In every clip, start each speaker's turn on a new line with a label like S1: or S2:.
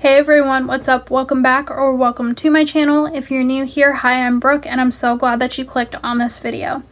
S1: Hey everyone, what's up? Welcome back or welcome to my channel. If you're new here, hi, I'm Brooke and I'm so glad that you clicked on this video.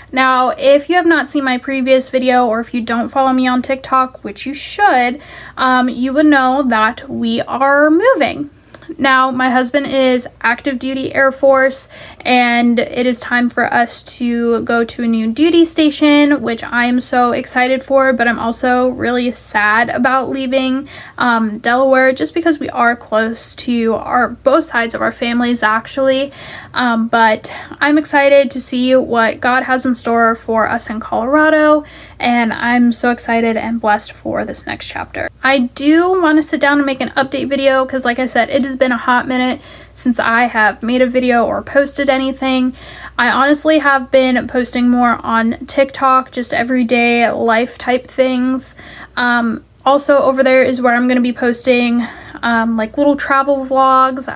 S1: Now, if you have not seen my previous video or if you don't follow me on TikTok, which you should, you would know that we are moving. Now, my husband is active duty Air Force and it is time for us to go to a new duty station, which I'm so excited for, but I'm also really sad about leaving Delaware just because we are close to both sides of our families actually. But I'm excited to see what God has in store for us in Colorado, and I'm so excited and blessed for this next chapter. I do want to sit down and make an update video because, like I said, it has been a hot minute since I have made a video or posted anything. I honestly have been posting more on TikTok, just everyday life type things. Also over there is where I'm going to be posting like little travel vlogs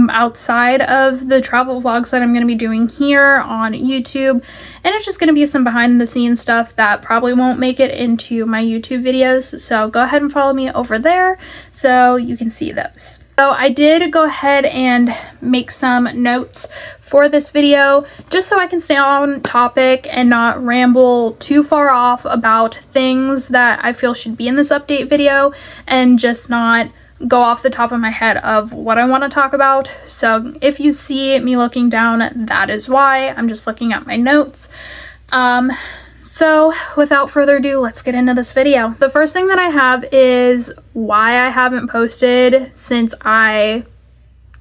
S1: outside of the travel vlogs that I'm going to be doing here on YouTube. And it's just going to be some behind the scenes stuff that probably won't make it into my YouTube videos. So go ahead and follow me over there so you can see those. So I did go ahead and make some notes for this video just so I can stay on topic and not ramble too far off about things that I feel should be in this update video and just not go off the top of my head of what I want to talk about. So if you see me looking down, that is why. I'm just looking at my notes. So without further ado, let's get into this video. The first thing that I have is why I haven't posted since I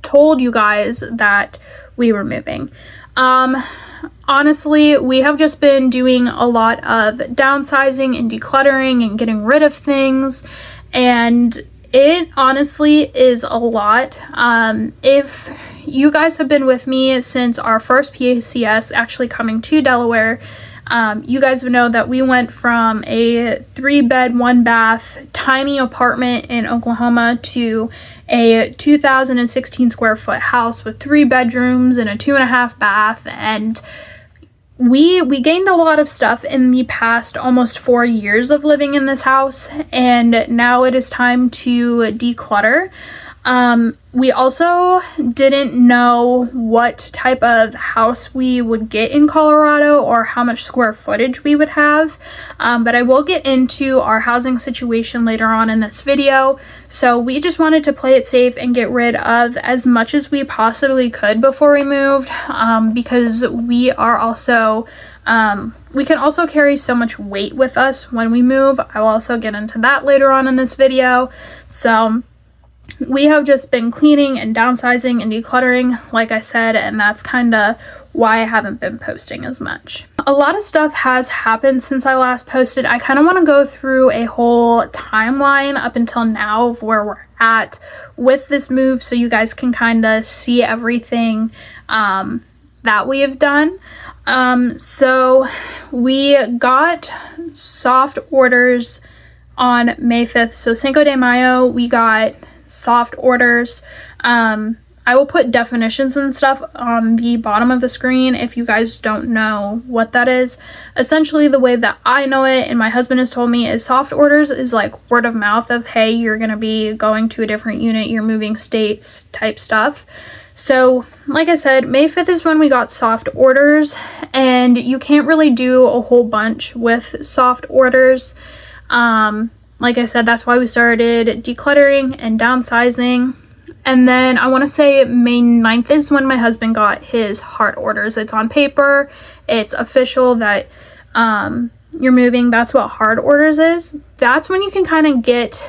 S1: told you guys that we were moving. Honestly, we have just been doing a lot of downsizing and decluttering and getting rid of things, and it honestly is a lot. If you guys have been with me since our first PACS actually coming to Delaware, you guys would know that we went from a 3-bed, 1-bath tiny apartment in Oklahoma to a 2,016 square foot house with 3 bedrooms and a 2.5 bath, and we gained a lot of stuff in the past almost 4 years of living in this house, and now it is time to declutter. We also didn't know what type of house we would get in Colorado or how much square footage we would have, but I will get into our housing situation later on in this video. So we just wanted to play it safe and get rid of as much as we possibly could before we moved, because we are also we can also carry so much weight with us when we move. I will also get into that later on in this video. So we have just been cleaning and downsizing and decluttering, like I said, and that's kind of why I haven't been posting as much. A lot of stuff has happened since I last posted. I kind of want to go through a whole timeline up until now of where we're at with this move so you guys can kind of see everything that we have done. So we got soft orders on May 5th. So Cinco de Mayo, we got soft orders. I will put definitions and stuff on the bottom of the screen if you guys don't know what that is. Essentially, the way that I know it and my husband has told me is soft orders is like word of mouth of, hey, you're gonna be going to a different unit, you're moving states type stuff. So like I said, May 5th is when we got soft orders, and you can't really do a whole bunch with soft orders. Like I said, that's why we started decluttering and downsizing. And then I want to say May 9th is when my husband got his hard orders. It's on paper. It's official that you're moving. That's what hard orders is. That's when you can kind of get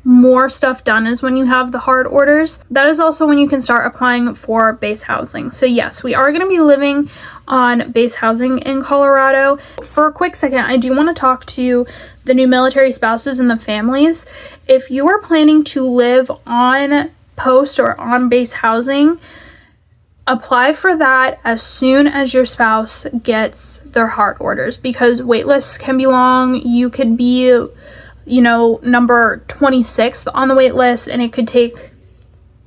S1: more stuff done, is when you have the hard orders. That is also when you can start applying for base housing. So yes, we are going to be living on base housing in Colorado. For a quick second, I do want to talk to the new military spouses and the families. If you are planning to live on post or on base housing, apply for that as soon as your spouse gets their hard orders, because wait lists can be long. You could be, you know, number 26th on the wait list, and it could take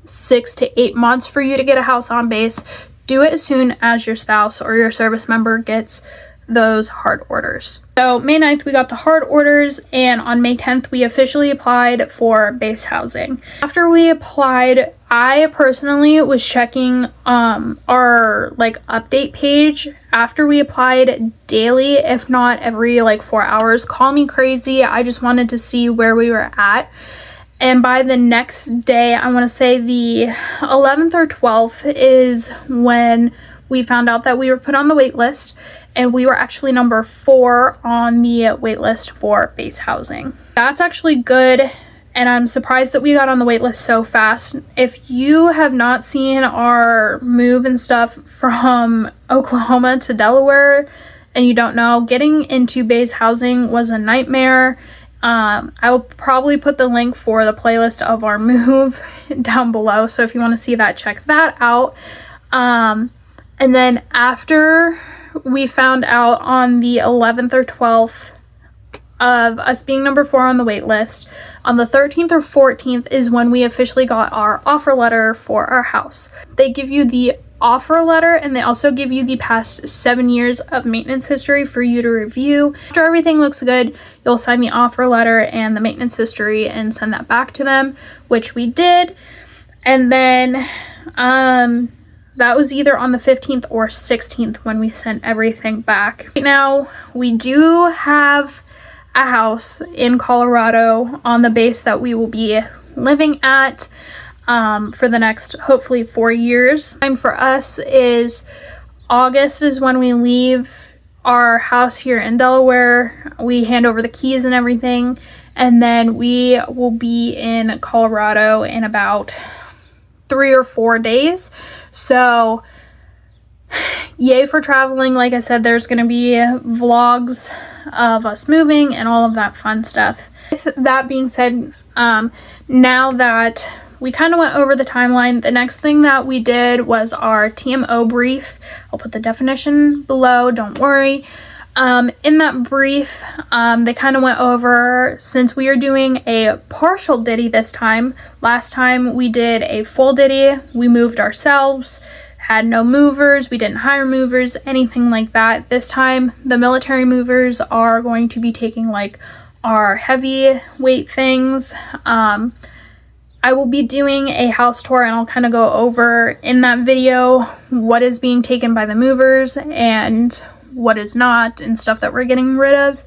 S1: 6 to 8 months for you to get a house on base. Do it as soon as your spouse or your service member gets those hard orders. So May 9th we got the hard orders, and on May 10th we officially applied for base housing. After we applied, I personally was checking our like update page after we applied daily, if not every like 4 hours. Call me crazy, I just wanted to see where we were at. And by the next day, I want to say the 11th or 12th, is when we found out that we were put on the wait list, and we were actually number 4 on the wait list for base housing. That's actually good, and I'm surprised that we got on the wait list so fast. If you have not seen our move and stuff from Oklahoma to Delaware and you don't know, getting into base housing was a nightmare. I will probably put the link for the playlist of our move down below, so if you want to see that, check that out. And then after we found out on the 11th or 12th of us being number 4 on the wait list, on the 13th or 14th is when we officially got our offer letter for our house. They give you the offer letter, and they also give you the past 7 years of maintenance history for you to review. After everything looks good, you'll sign the offer letter and the maintenance history and send that back to them, which we did. And then that was either on the 15th or 16th when we sent everything back. Right now, we do have a house in Colorado on the base that we will be living at for the next, hopefully, 4 years. Time for us is August is when we leave our house here in Delaware. We hand over the keys and everything, and then we will be in Colorado in about 3 or 4 days. So yay for traveling. Like I said, there's going to be vlogs of us moving and all of that fun stuff. With that being said, now that we kind of went over the timeline, the next thing that we did was our TMO brief. I'll put the definition below, don't worry. In that brief, they kind of went over, since we are doing a partial ditty this time. Last time we did a full ditty, we moved ourselves, had no movers, we didn't hire movers, anything like that. This time the military movers are going to be taking like our heavy weight things. I will be doing a house tour, and I'll kind of go over in that video what is being taken by the movers and what is not, and stuff that we're getting rid of.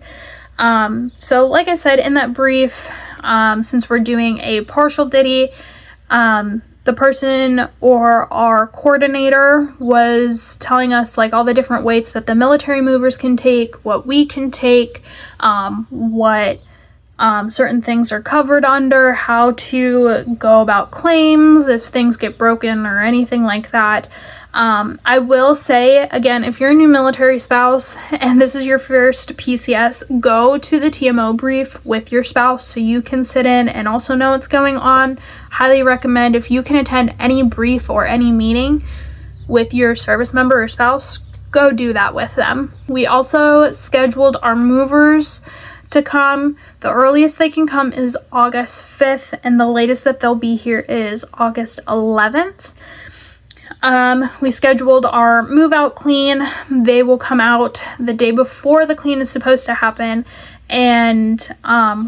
S1: So like I said in that brief, since we're doing a partial ditty, the person or our coordinator was telling us like all the different weights that the military movers can take, what we can take, what certain things are covered under, how to go about claims if things get broken or anything like that. I will say, again, if you're a new military spouse and this is your first PCS, go to the TMO brief with your spouse so you can sit in and also know what's going on. Highly recommend, if you can attend any brief or any meeting with your service member or spouse, go do that with them. We also scheduled our movers to come. The earliest they can come is August 5th, and the latest that they'll be here is August 11th. We scheduled our move out clean. They will come out the day before the clean is supposed to happen and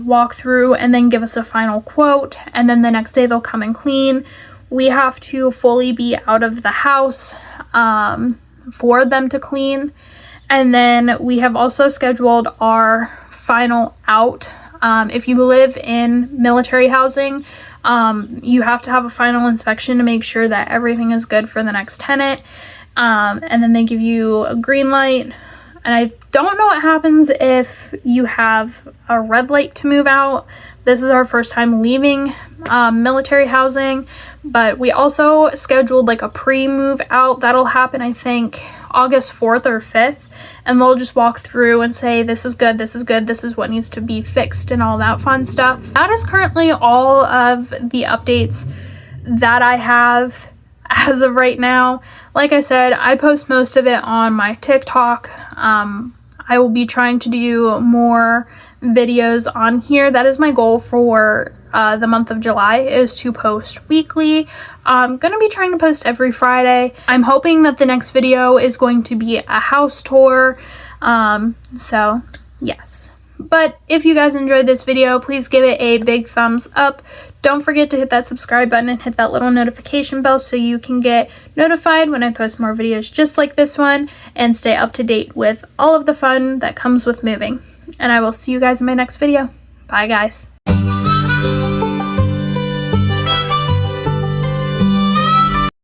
S1: walk through and then give us a final quote, and then the next day they'll come and clean. We have to fully be out of the house for them to clean. And then we have also scheduled our final out. If you live in military housing, you have to have a final inspection to make sure that everything is good for the next tenant, and then they give you a green light. And I don't know what happens if you have a red light to move out. This is our first time leaving military housing, but we also scheduled like a pre-move out that'll happen, I think, August 4th or 5th, and they'll just walk through and say this is good, this is good, this is what needs to be fixed, and all that fun stuff. That is currently all of the updates that I have as of right now. Like I said, I post most of it on my TikTok. I will be trying to do more videos on here. That is my goal for the month of July is to post weekly. I'm gonna be trying to post every Friday. I'm hoping that the next video is going to be a house tour. So yes. But if you guys enjoyed this video, please give it a big thumbs up. Don't forget to hit that subscribe button and hit that little notification bell so you can get notified when I post more videos just like this one and stay up to date with all of the fun that comes with moving. And I will see you guys in my next video. Bye guys.